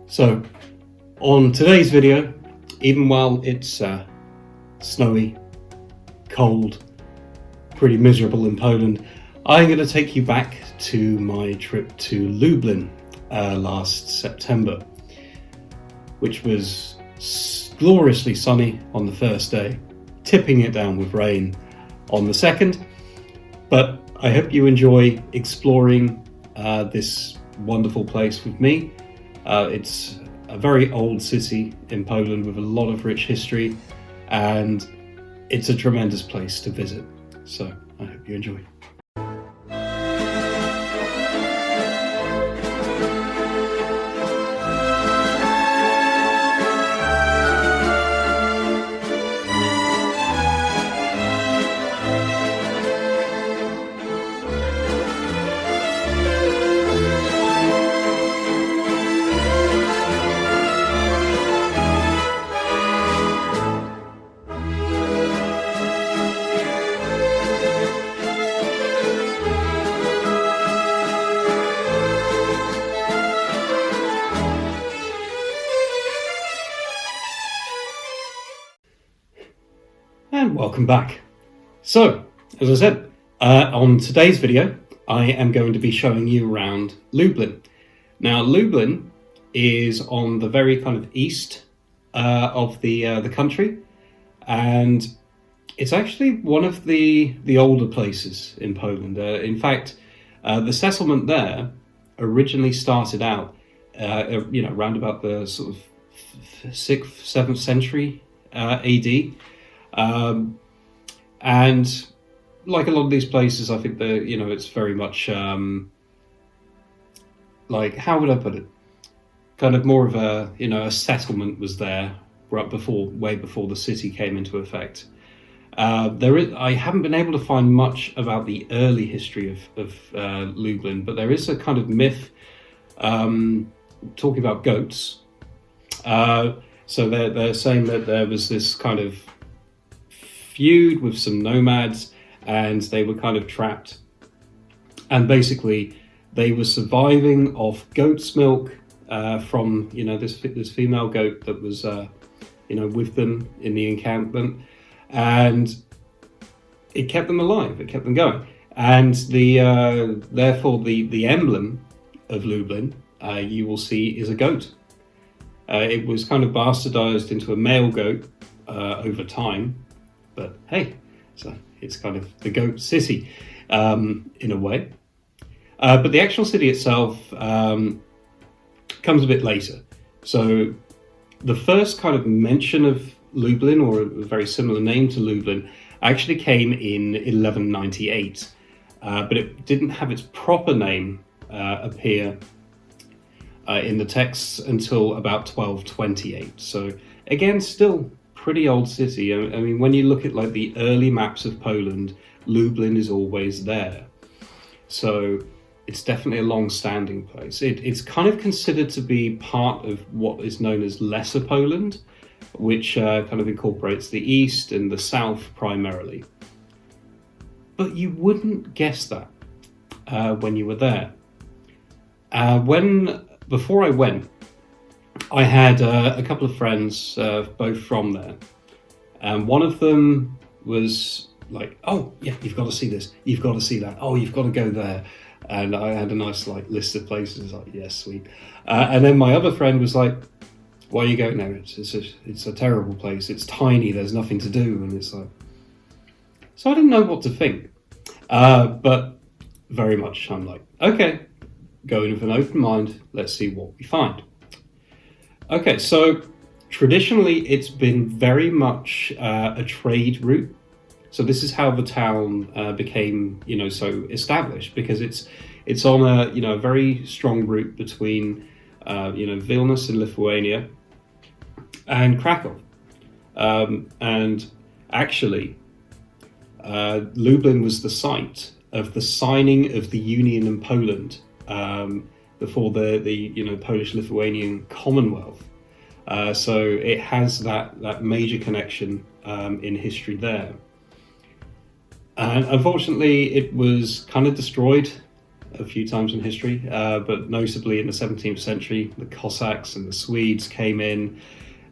So, on today's video, even while it's snowy, cold, pretty miserable in Poland, I'm going to take you back to my trip to Lublin last September, which was gloriously sunny on the first day, tipping it down with rain on the second. But I hope you enjoy exploring this wonderful place with me. It's a very old city in Poland with a lot of rich history, and it's a tremendous place to visit. So I hope you enjoy. And welcome back. So, as I said, on today's video, I am going to be showing you around Lublin. Now, Lublin is on the very kind of east of the country, and it's actually one of the older places in Poland. In fact, the settlement there originally started out, around about the sort of 6th, 7th century AD. And like a lot of these places, I think it's very much like, how would I put it? Kind of more of a settlement was there right way before the city came into effect. I haven't been able to find much about the early history of Lublin, but there is a kind of myth talking about goats. So they're saying that there was this kind of feud with some nomads, and they were kind of trapped, and basically they were surviving off goat's milk from this female goat that was with them in the encampment, and it kept them alive, it kept them going. And therefore the emblem of Lublin, you will see, is a goat. It was kind of bastardized into a male goat over time. But hey, so it's kind of the goat city in a way. But the actual city itself comes a bit later. So the first kind of mention of Lublin, or a very similar name to Lublin, actually came in 1198. But it didn't have its proper name appear in the texts until about 1228. So again, still pretty old city. I mean, when you look at like the early maps of Poland, Lublin is always there. So it's definitely a long-standing place. It's kind of considered to be part of what is known as Lesser Poland, which kind of incorporates the east and the south primarily. But you wouldn't guess that when you were there. Before I went, I had a couple of friends, both from there, and one of them was like, "Oh yeah, you've got to see this, you've got to see that, oh, you've got to go there." And I had a nice list of places, like, yes, sweet. And then my other friend was like, "Why are you going there? It's a terrible place, it's tiny, there's nothing to do." And it's like, so I didn't know what to think, but very much I'm like, okay, go in with an open mind, let's see what we find. Okay, so traditionally it's been very much a trade route. So this is how the town became, so established, because it's on a very strong route between, Vilnius in Lithuania and Krakow. And actually, Lublin was the site of the signing of the Union in Poland before the Polish-Lithuanian Commonwealth. So it has that major connection in history there. And unfortunately, it was kind of destroyed a few times in history, but notably in the 17th century, the Cossacks and the Swedes came in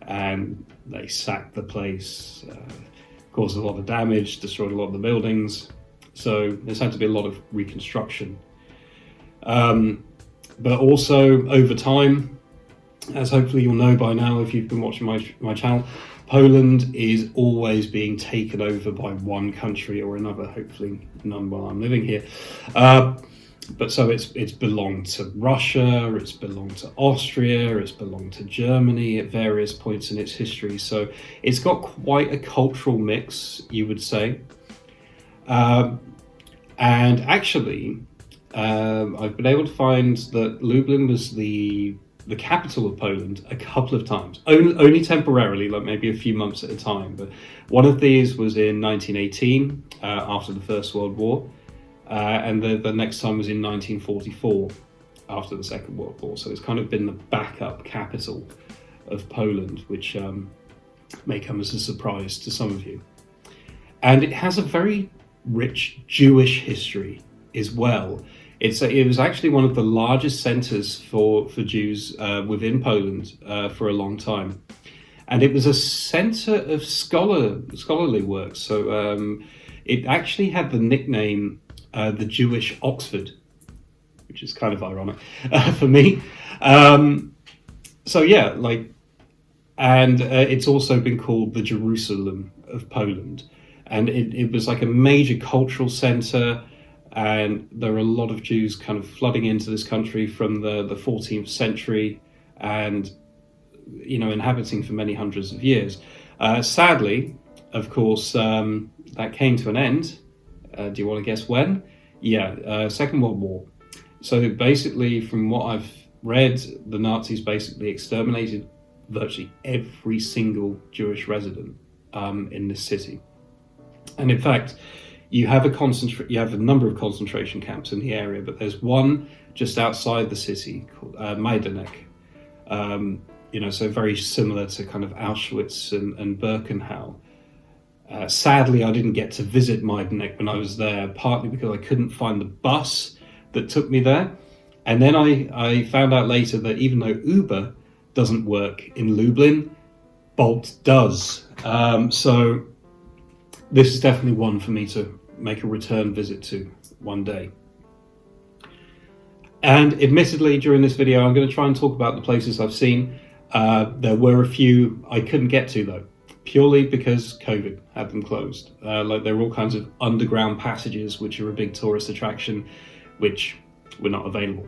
and they sacked the place, caused a lot of damage, destroyed a lot of the buildings. So there's had to be a lot of reconstruction. But also over time, as hopefully you'll know by now if you've been watching my channel, Poland is always being taken over by one country or another, hopefully none while I'm living here. But so it's belonged to Russia, it's belonged to Austria, it's belonged to Germany at various points in its history. So it's got quite a cultural mix, you would say. And actually, I've been able to find that Lublin was the capital of Poland a couple of times, only temporarily, like maybe a few months at a time. But one of these was in 1918, after the First World War. And the next time was in 1944, after the Second World War. So it's kind of been the backup capital of Poland, which may come as a surprise to some of you. And it has a very rich Jewish history as well. It was actually one of the largest centres for Jews within Poland for a long time. And it was a centre of scholarly work. So it actually had the nickname the Jewish Oxford, which is kind of ironic for me. So yeah, and it's also been called the Jerusalem of Poland. And it was like a major cultural centre, and there are a lot of Jews kind of flooding into this country from the 14th century and, inhabiting for many hundreds of years. Sadly, of course, that came to an end. Do you want to guess when? Yeah, Second World War. So basically, from what I've read, the Nazis basically exterminated virtually every single Jewish resident in this city. And in fact, you have a number of concentration camps in the area, but there's one just outside the city called Majdanek. So very similar to kind of Auschwitz and Birkenau. Sadly, I didn't get to visit Majdanek when I was there, partly because I couldn't find the bus that took me there. And then I found out later that even though Uber doesn't work in Lublin, Bolt does. So this is definitely one for me to make a return visit to one day. And admittedly, during this video, I'm going to try and talk about the places I've seen. There were a few I couldn't get to, though, purely because COVID had them closed. There were all kinds of underground passages, which are a big tourist attraction, which were not available.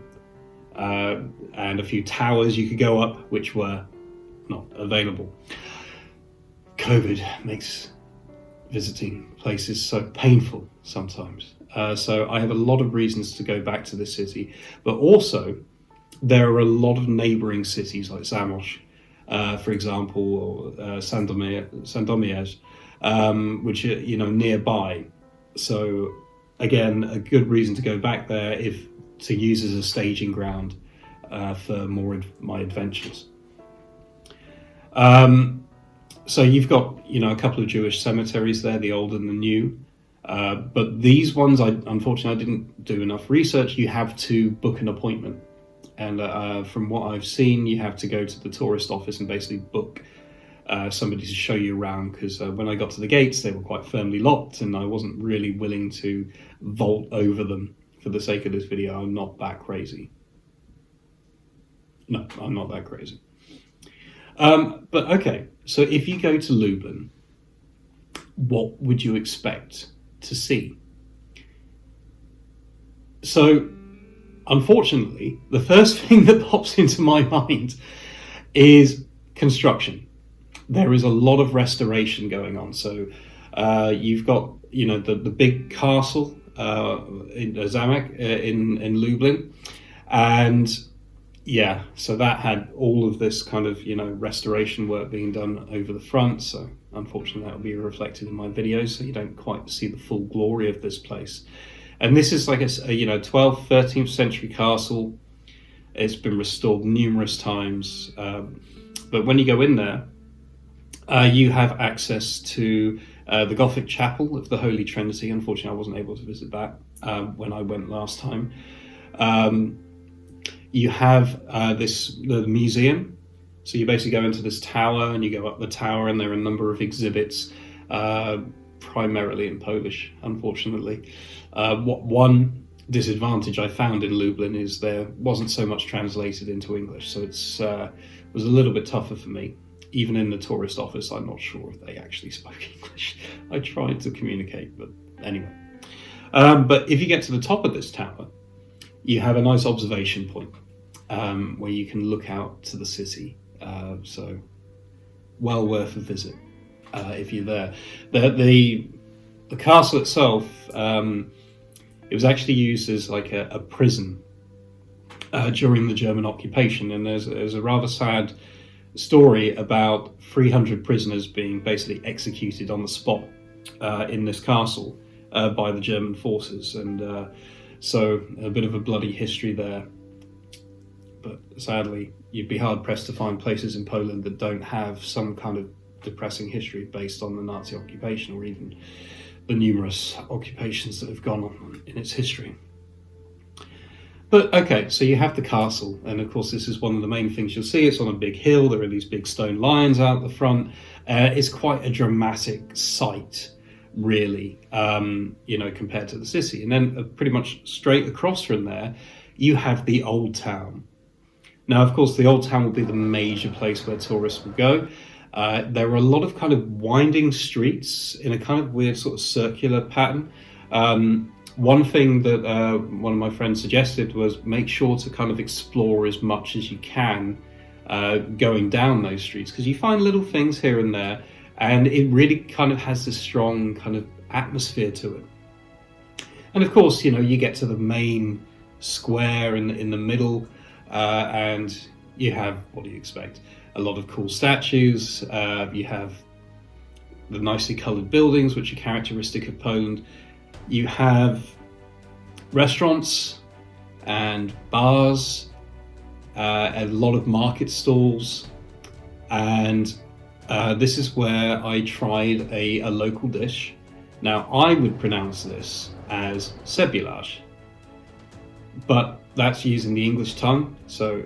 And a few towers you could go up, which were not available. COVID makes visiting places so painful sometimes. So I have a lot of reasons to go back to this city, but also there are a lot of neighbouring cities like Zamość, for example, or Sandomierz, which are nearby. So again, a good reason to go back there to use as a staging ground for more of my adventures. So you've got, a couple of Jewish cemeteries there, the old and the new. But these ones, unfortunately, I didn't do enough research. You have to book an appointment. And from what I've seen, you have to go to the tourist office and basically book somebody to show you around. Because when I got to the gates, they were quite firmly locked and I wasn't really willing to vault over them for the sake of this video. I'm not that crazy. No, I'm not that crazy. But okay, so if you go to Lublin, what would you expect to see? So, unfortunately, the first thing that pops into my mind is construction. There is a lot of restoration going on. So, you've got, the big castle in Zamek in Lublin, and yeah, so that had all of this kind of, restoration work being done over the front. So unfortunately that will be reflected in my videos, so you don't quite see the full glory of this place. And this is like a 12th, 13th century castle. It's been restored numerous times. But when you go in there, you have access to the Gothic Chapel of the Holy Trinity. Unfortunately, I wasn't able to visit that when I went last time. You have the museum. So you basically go into this tower and you go up the tower, and there are a number of exhibits, primarily in Polish, unfortunately. One disadvantage I found in Lublin is there wasn't so much translated into English, so it was a little bit tougher for me. Even in the tourist office, I'm not sure if they actually spoke English. I tried to communicate, but anyway. But if you get to the top of this tower, you have a nice observation point where you can look out to the city. So well worth a visit if you're there. The castle itself, it was actually used as like a prison during the German occupation, and there's a rather sad story about 300 prisoners being basically executed on the spot in this castle by the German forces, and so a bit of a bloody history there. But sadly, you'd be hard pressed to find places in Poland that don't have some kind of depressing history based on the Nazi occupation, or even the numerous occupations that have gone on in its history. But okay, so you have the castle, and of course this is one of the main things you'll see. It's on a big hill, there are these big stone lions out the front. It's quite a dramatic sight, really, compared to the city. And then pretty much straight across from there, you have the old town. Now, of course, the old town will be the major place where tourists will go. There are a lot of kind of winding streets in a kind of weird sort of circular pattern. One thing that one of my friends suggested was make sure to kind of explore as much as you can going down those streets, because you find little things here and there, and it really kind of has this strong kind of atmosphere to it. And of course, you get to the main square in the middle, and you have, what do you expect? A lot of cool statues. You have the nicely coloured buildings, which are characteristic of Poland. You have restaurants and bars, a lot of market stalls, and this is where I tried a local dish. Now, I would pronounce this as cebulaj, but that's using the English tongue. So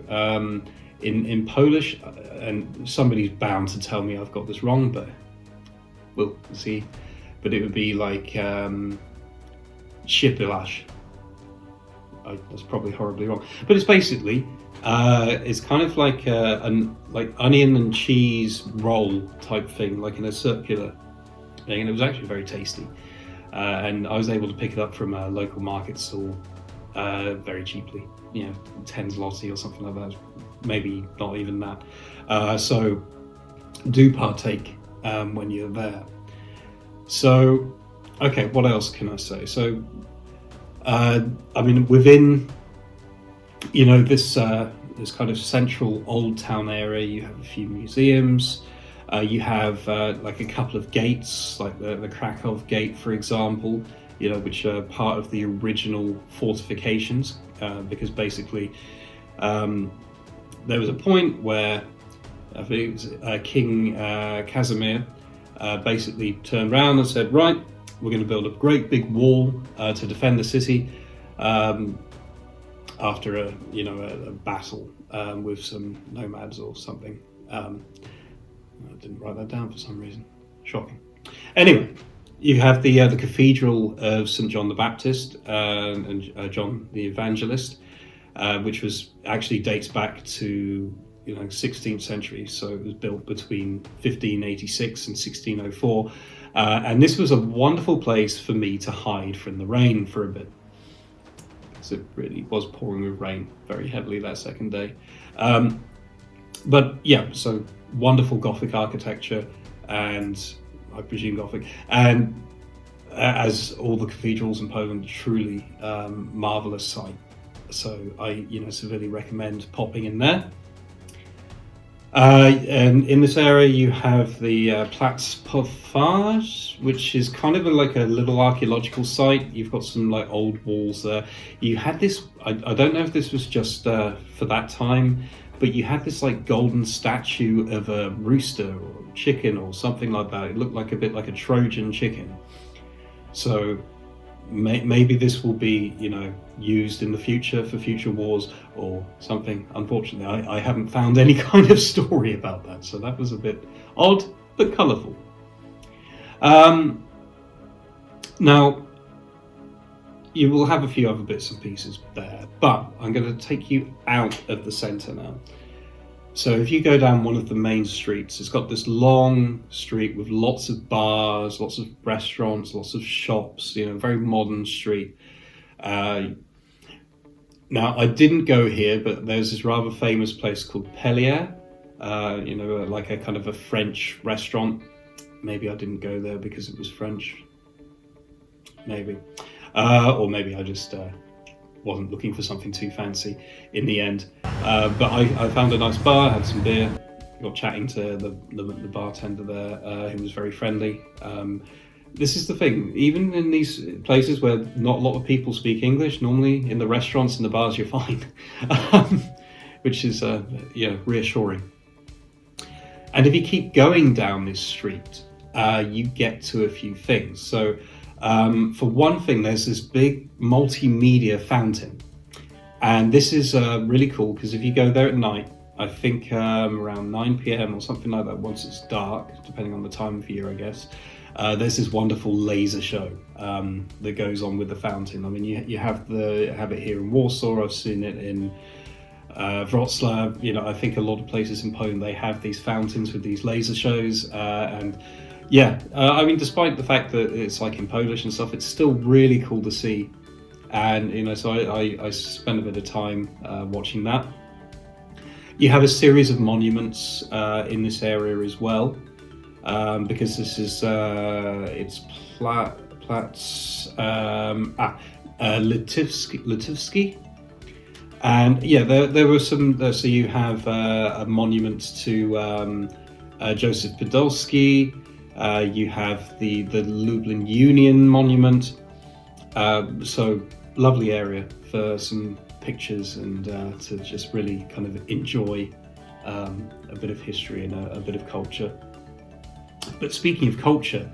in Polish, and somebody's bound to tell me I've got this wrong, but we'll see. But it would be like Shipilash. That's probably horribly wrong, but it's basically it's kind of like an onion and cheese roll type thing, like in a circular thing, and it was actually very tasty. And I was able to pick it up from a local market stall very cheaply, 10 zloty or something like that, maybe not even that. So do partake when you're there. So, okay, what else can I say? So, within, this kind of central old town area, you have a few museums. You have like a couple of gates, like the Krakow Gate, for example, which are part of the original fortifications, because basically there was a point where I think it was King Casimir basically turned around and said, right, we're going to build a great big wall to defend the city after a battle with some nomads or something. I didn't write that down for some reason. Shocking. Anyway, you have the Cathedral of St. John the Baptist and John the Evangelist, which was actually dates back to 16th century. So it was built between 1586 and 1604. And this was a wonderful place for me to hide from the rain for a bit, because it really was pouring with rain very heavily that second day. But yeah, so wonderful Gothic architecture, and I presume Gothic, and as all the cathedrals in Poland, truly marvelous sight. So I severely recommend popping in there. And in this area you have the Platz Potwarz, which is kind of like a little archaeological site. You've got some like old walls there. You had this, I don't know if this was just for that time, but you had this like golden statue of a rooster or chicken or something like that. It looked like a bit like a Trojan chicken. So maybe this will be, used in the future for future wars or something. Unfortunately, I haven't found any kind of story about that, so that was a bit odd but colourful. Now, you will have a few other bits and pieces there, but I'm going to take you out of the centre now. So if you go down one of the main streets, it's got this long street with lots of bars, lots of restaurants, lots of shops, very modern street. Now, I didn't go here, but there's this rather famous place called Pellier, like a kind of a French restaurant. Maybe I didn't go there because it was French. Maybe. Or maybe I just wasn't looking for something too fancy in the end. But I found a nice bar, had some beer, got chatting to the bartender there, who was very friendly. This is the thing, even in these places where not a lot of people speak English, normally in the restaurants and the bars you're fine, which is reassuring. And if you keep going down this street, you get to a few things. So for one thing, there's this big multimedia fountain. And this is really cool because if you go there at night, I think around 9 p.m. or something like that, once it's dark, depending on the time of year, I guess, there's this wonderful laser show that goes on with the fountain. I mean, you have it here in Warsaw. I've seen it in Wrocław. I think a lot of places in Poland, they have these fountains with these laser shows. I mean, despite the fact that it's like in Polish and stuff, it's still really cool to see. And, so I spent a bit of time watching that. You have a series of monuments in this area as well, because this is, it's Litovsky. And there were some, so you have a monument to Joseph Podolski. You have the Lublin Union Monument. So lovely area for some pictures and to just really kind of enjoy a bit of history and a bit of culture. But speaking of culture,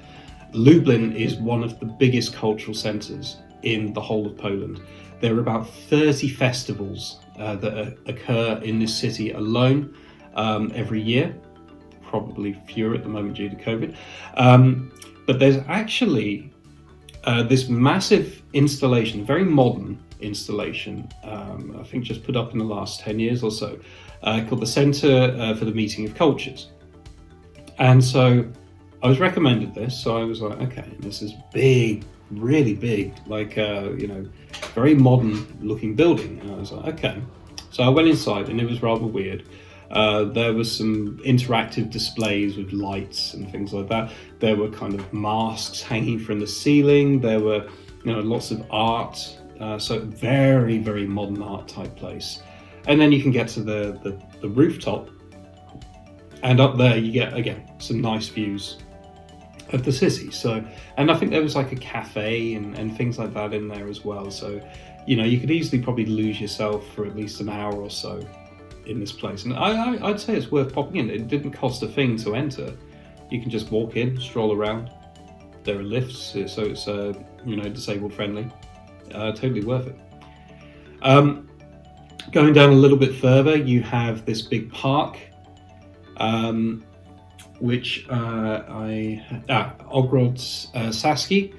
Lublin is one of the biggest cultural centres in the whole of Poland. There are about 30 festivals that occur in this city alone every year. Probably fewer at the moment due to COVID. But there's actually this massive installation, very modern installation, I think just put up in the last 10 years or so, called the Centre for the Meeting of Cultures. And so I was recommended this, so I was like, okay, this is big, really big, like, very modern looking building. And I was like, okay. So I went inside and it was rather weird. There was some interactive displays with lights and things like that. There were kind of masks hanging from the ceiling. There were, lots of art. So very, very modern art type place. And then you can get to the rooftop, and up there you get, again, some nice views of the city. So, and I think there was like a cafe and things like that in there as well. So, you could easily probably lose yourself for at least an hour or so in this place. And I'd say it's worth popping in. It didn't cost a thing to enter. You can just walk in, stroll around. There are lifts, so it's disabled friendly. Totally worth it. Going down a little bit further, you have this big park, which Ogród Saski,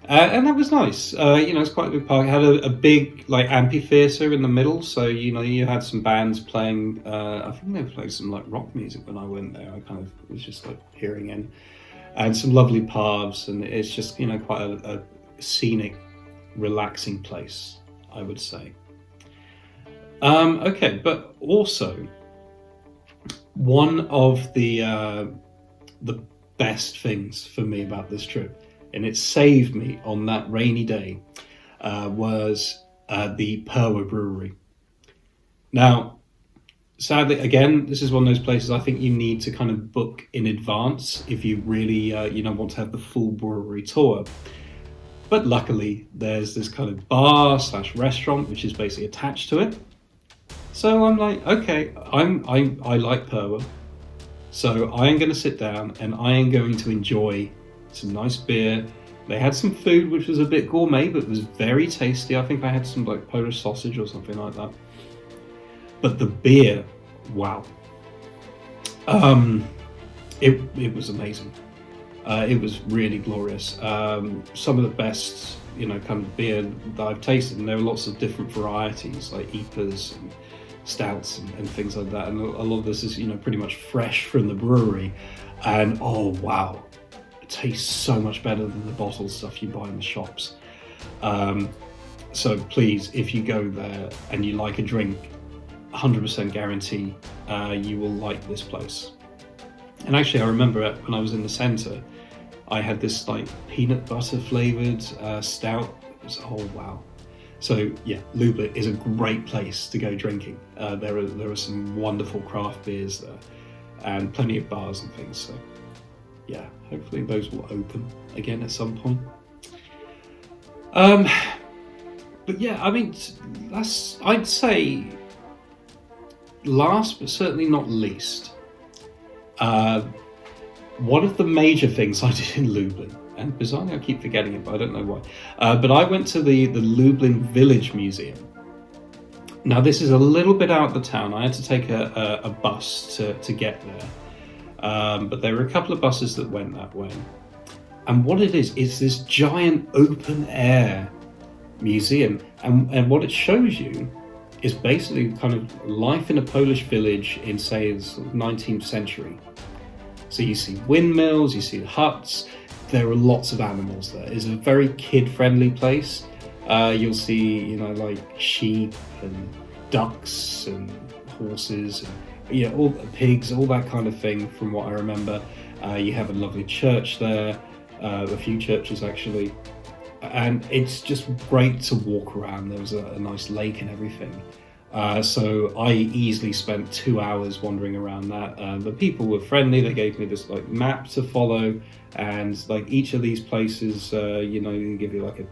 and that was nice. It's quite a big park. It had a big like amphitheatre in the middle, so you had some bands playing. I think they played some like rock music when I went there. I kind of was just like peering in, and some lovely paths, and it's just quite a scenic, relaxing place, I would say. Okay, but also one of the best things for me about this trip, and it saved me on that rainy day, was the Perła brewery. Now, sadly, again, this is one of those places I think you need to kind of book in advance if you really want to have the full brewery tour. But luckily, there's this kind of bar/restaurant which is basically attached to it. So I'm like, okay, I like Perła, so I am going to sit down and I am going to enjoy some nice beer, They had some food which was a bit gourmet, but was very tasty. I think I had some like Polish sausage or something like that. But the beer, wow. It was amazing. It was really glorious. Some of the best, kind of beer that I've tasted, and there were lots of different varieties like IPAs and stouts and things like that. And a lot of this is, pretty much fresh from the brewery. And oh wow, it tastes so much better than the bottled stuff you buy in the shops. So please, if you go there and you like a drink, 100% guarantee you will like this place. And actually, I remember when I was in the centre, I had this like peanut butter flavoured stout. It was, oh wow. So yeah, Lublin is a great place to go drinking. There are some wonderful craft beers there, and plenty of bars and things. So yeah, hopefully those will open again at some point. But yeah, I mean, I'd say last but certainly not least. One of the major things I did in Lublin, and bizarrely I keep forgetting it, but I don't know why, but I went to the Lublin Village Museum. Now this is a little bit out of the town. I had to take a bus to get there, but there were a couple of buses that went that way. And what it is this giant open air museum, and what it shows you is basically kind of life in a Polish village in, say, the sort of 19th century. So you see windmills, you see huts, there are lots of animals there. It's a very kid-friendly place. You'll see, like sheep and ducks and horses, and, all pigs, all that kind of thing from what I remember. You have a lovely church there, a few churches actually. And it's just great to walk around. There was a nice lake and everything. So I easily spent 2 hours wandering around that. The people were friendly. They gave me this like map to follow, and like each of these places, they give you like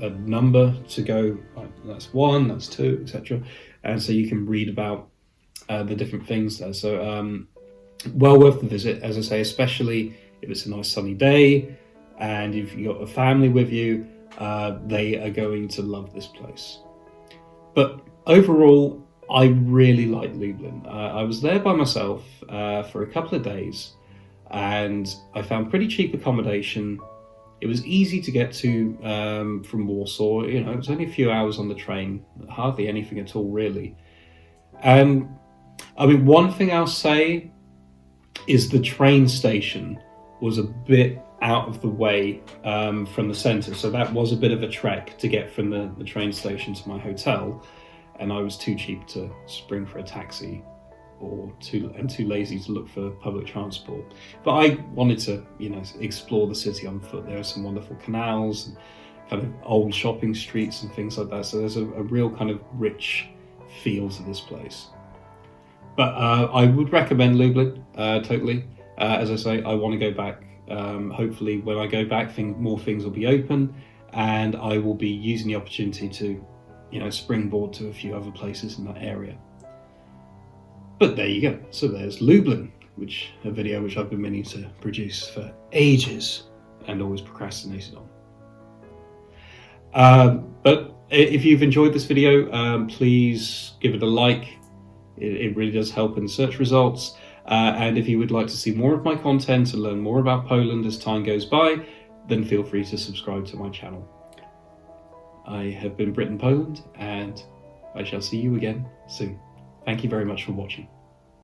a number to go. Like, that's 1, that's 2, etc. And so you can read about the different things there. So well worth the visit, as I say, especially if it's a nice sunny day. And if you've got a family with you, they are going to love this place. But overall, I really like Lublin. I was there by myself for a couple of days, and I found pretty cheap accommodation. It was easy to get to from Warsaw. It was only a few hours on the train, hardly anything at all, really. And I mean, one thing I'll say is the train station was a bit out of the way from the centre, so that was a bit of a trek to get from the train station to my hotel, and I was too cheap to spring for a taxi or too lazy to look for public transport. But I wanted to explore the city on foot. There are some wonderful canals and kind of old shopping streets and things like that, so there's a real kind of rich feel to this place. But I would recommend Lublin totally. As I say, I want to go back. Hopefully when I go back, more things will be open, and I will be using the opportunity to springboard to a few other places in that area. But there you go. So there's Lublin, a video which I've been meaning to produce for ages and always procrastinated on. But if you've enjoyed this video, please give it a like. It really does help in search results. And if you would like to see more of my content and learn more about Poland as time goes by, then feel free to subscribe to my channel. I have been Brit in Poland, and I shall see you again soon. Thank you very much for watching.